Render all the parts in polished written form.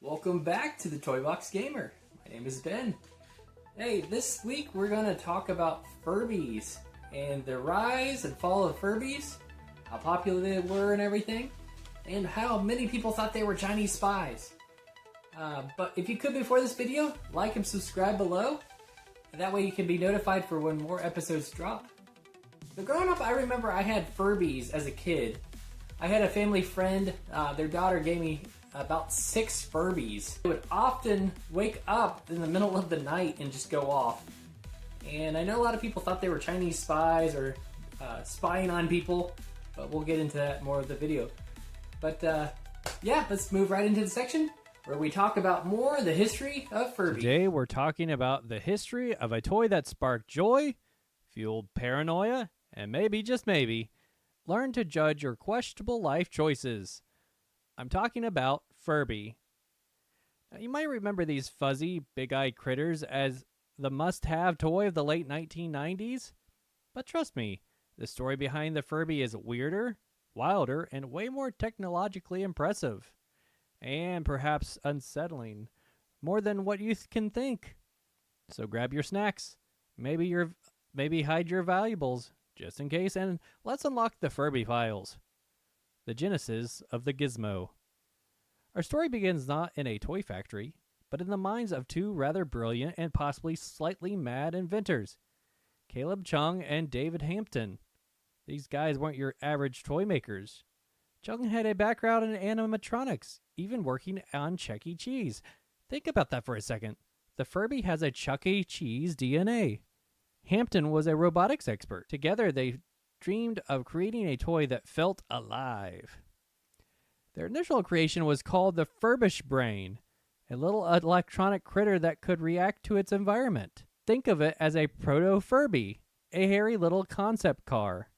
Welcome back to the Toy Box Gamer. My name is Ben. Hey, this week we're going to talk about Furbies and the rise and fall of Furbies, how popular they were and everything, and how many people thought they were Chinese spies. But if you could before this video, like and subscribe below, and that way you can be notified for when more episodes drop. But growing up, I remember I had Furbies as a kid. I had a family friend, their daughter gave me about 6 Furbies. They would often wake up in the middle of the night and just go off. And I know a lot of people thought they were Chinese spies or spying on people, but we'll get into that more of the video. But yeah, let's move right into the section where we talk about more the history of Furby. Today we're talking about the history of a toy that sparked joy, fueled paranoia, and maybe, just maybe, learned to judge your questionable life choices. I'm talking about Furby. Now, you might remember these fuzzy, big-eyed critters as the must-have toy of the late 1990s. But trust me, the story behind the Furby is weirder, wilder, and way more technologically impressive. And perhaps unsettling, more than what you can think. So grab your snacks, maybe hide your valuables, just in case, and let's unlock the Furby files. The genesis of the gizmo. Our story begins not in a toy factory, but in the minds of 2 rather brilliant and possibly slightly mad inventors, Caleb Chung and David Hampton. These guys weren't your average toy makers. Chung had a background in animatronics, even working on Chuck E. Cheese. Think about that for a second. The Furby has a Chuck E. Cheese DNA. Hampton was a robotics expert. Together, they dreamed of creating a toy that felt alive. Their initial creation was called the Furbish brain, a little electronic critter that could react to its environment. Think of it as a proto-Furby, a hairy little concept car.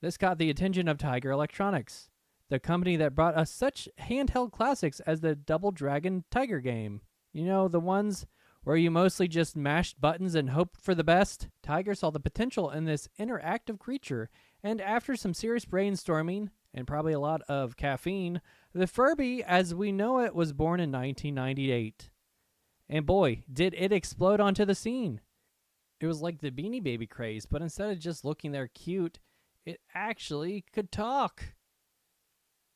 This got the attention of Tiger Electronics, the company that brought us such handheld classics as the Double Dragon Tiger game. You know, the ones where you mostly just mashed buttons and hoped for the best. Tiger saw the potential in this interactive creature, and after some serious brainstorming, and probably a lot of caffeine, the Furby as we know it was born in 1998. And boy, did it explode onto the scene. It was like the Beanie Baby craze, but instead of just looking there cute, it actually could talk.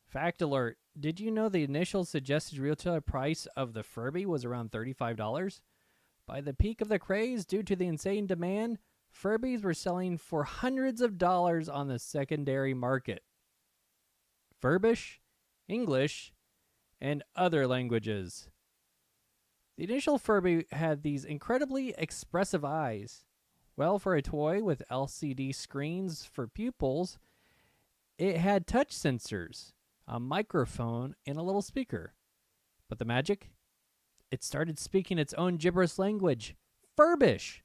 Fact alert, did you know the initial suggested retail price of the Furby was around $35? By the peak of the craze, due to the insane demand, Furbies were selling for hundreds of dollars on the secondary market. Furbish, English, and other languages. The initial Furby had these incredibly expressive eyes. Well, for a toy with LCD screens for pupils, it had touch sensors, a microphone, and a little speaker. But the magic? It started speaking its own gibberish language, Furbish.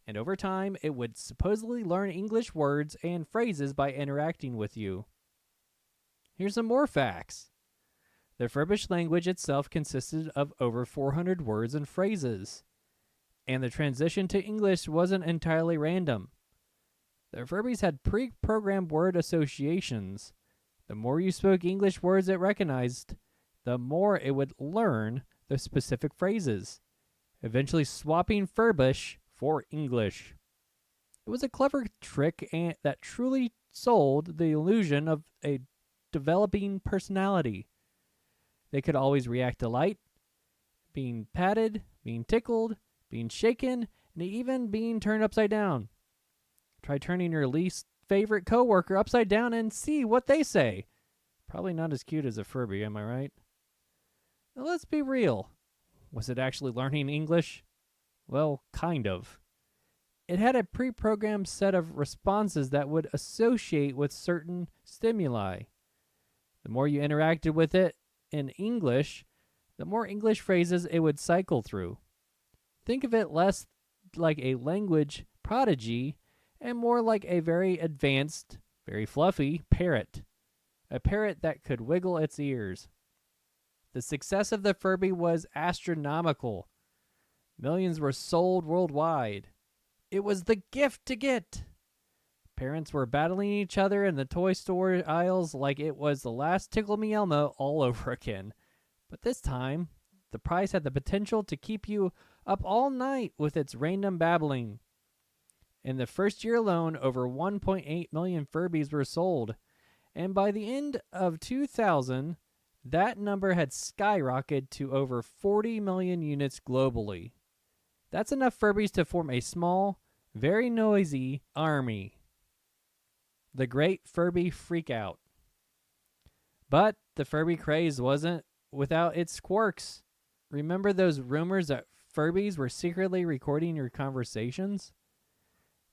And over time, it would supposedly learn English words and phrases by interacting with you. Here's some more facts. The Furbish language itself consisted of over 400 words and phrases. And the transition to English wasn't entirely random. The Furbies had pre-programmed word associations. The more you spoke English words it recognized, the more it would learn the specific phrases, eventually swapping Furbish for English. It was a clever trick that truly sold the illusion of a developing personality. They could always react to light, being patted, being tickled, being shaken, and even being turned upside down. Try turning your least favorite coworker upside down and see what they say. Probably not as cute as a Furby, am I right? Now let's be real. Was it actually learning English? Well, kind of. It had a pre-programmed set of responses that would associate with certain stimuli. The more you interacted with it in English, the more English phrases it would cycle through. Think of it less like a language prodigy and more like a very advanced, very fluffy parrot. A parrot that could wiggle its ears. The success of the Furby was astronomical. Millions were sold worldwide. It was the gift to get. Parents were battling each other in the toy store aisles like it was the last Tickle Me Elmo all over again. But this time, the prize had the potential to keep you up all night with its random babbling. In the first year alone, over 1.8 million Furbies were sold, and by the end of 2000, that number had skyrocketed to over 40 million units globally. That's enough Furbies to form a small, very noisy army. The Great Furby Freakout. But the Furby craze wasn't without its quirks. Remember those rumors that Furbies were secretly recording your conversations?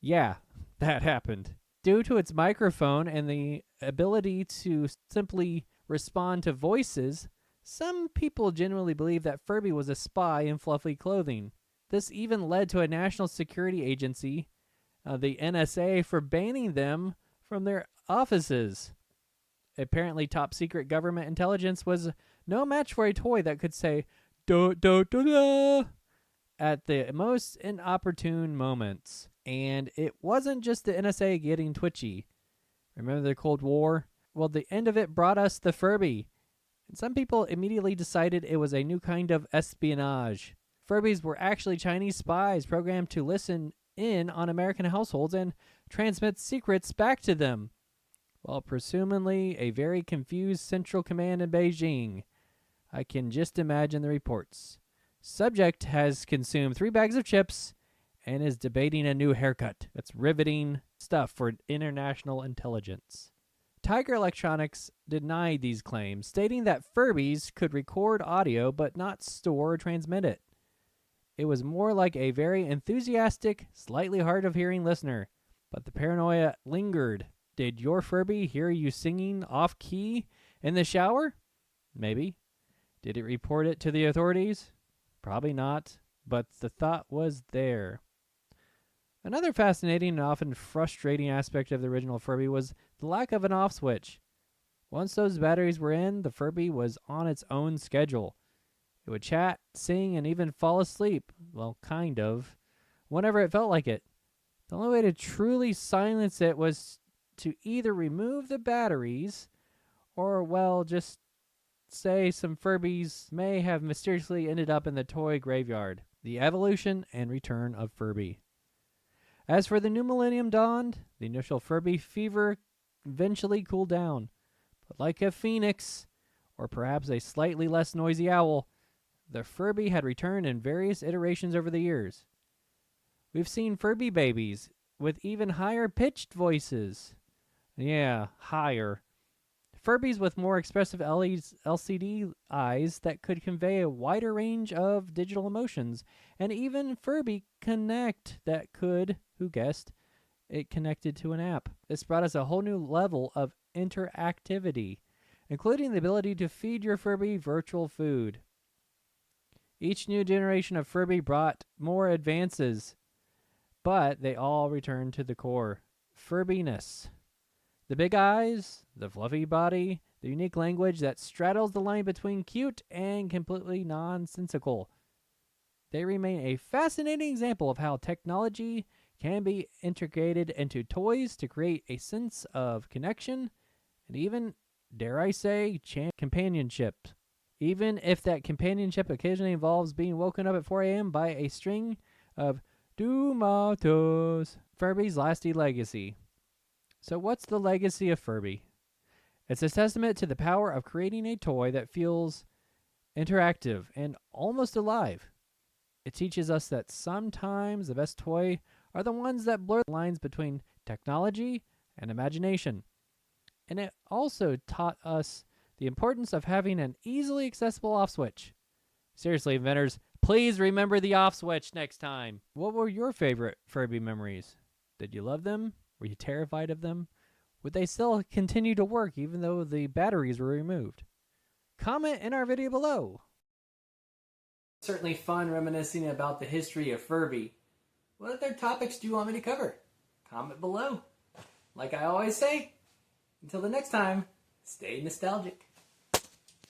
Yeah, that happened. Due to its microphone and the ability to simply respond to voices, some people genuinely believe that Furby was a spy in fluffy clothing. This even led to a national security agency, the NSA, for banning them from their offices. Apparently, top secret government intelligence was no match for a toy that could say "da da da da" at the most inopportune moments. And it wasn't just the NSA getting twitchy. Remember the Cold War? Well, the end of it brought us the Furby. And some people immediately decided it was a new kind of espionage. Furbies were actually Chinese spies programmed to listen in on American households and transmit secrets back to them. Well, presumably a very confused Central Command in Beijing. I can just imagine the reports. Subject has consumed 3 bags of chips and is debating a new haircut. That's riveting stuff for international intelligence. Tiger Electronics denied these claims, stating that Furbies could record audio but not store or transmit it. It was more like a very enthusiastic, slightly hard of hearing listener, but the paranoia lingered. Did your Furby hear you singing off-key in the shower? Maybe. Did it report it to the authorities? Probably not, but the thought was there. Another fascinating and often frustrating aspect of the original Furby was the lack of an off switch. Once those batteries were in, the Furby was on its own schedule. It would chat, sing, and even fall asleep. Well, kind of. Whenever it felt like it. The only way to truly silence it was to either remove the batteries or, well, just say some Furbies may have mysteriously ended up in the toy graveyard. The evolution and return of Furby. As for the new millennium dawned, the initial Furby fever eventually cooled down. But like a phoenix, or perhaps a slightly less noisy owl, the Furby had returned in various iterations over the years. We've seen Furby babies with even higher pitched voices. Yeah, higher. Furbies with more expressive LCD eyes that could convey a wider range of digital emotions, and even Furby Connect that could, who guessed, it connected to an app. This brought us a whole new level of interactivity, including the ability to feed your Furby virtual food. Each new generation of Furby brought more advances, but they all returned to the core, Furbiness. The big eyes, the fluffy body, the unique language that straddles the line between cute and completely nonsensical. They remain a fascinating example of how technology can be integrated into toys to create a sense of connection and even, dare I say, companionship. Even if that companionship occasionally involves being woken up at 4 a.m. by a string of tomatoes. Furby's lasting legacy. So what's the legacy of Furby? It's a testament to the power of creating a toy that feels interactive and almost alive. It teaches us that sometimes the best toy are the ones that blur the lines between technology and imagination. And it also taught us the importance of having an easily accessible off switch. Seriously, inventors, please remember the off switch next time. What were your favorite Furby memories? Did you love them? Were you terrified of them? Would they still continue to work even though the batteries were removed? Comment in our video below. Certainly fun reminiscing about the history of Furby. What other topics do you want me to cover? Comment below. Like I always say, until the next time, stay nostalgic.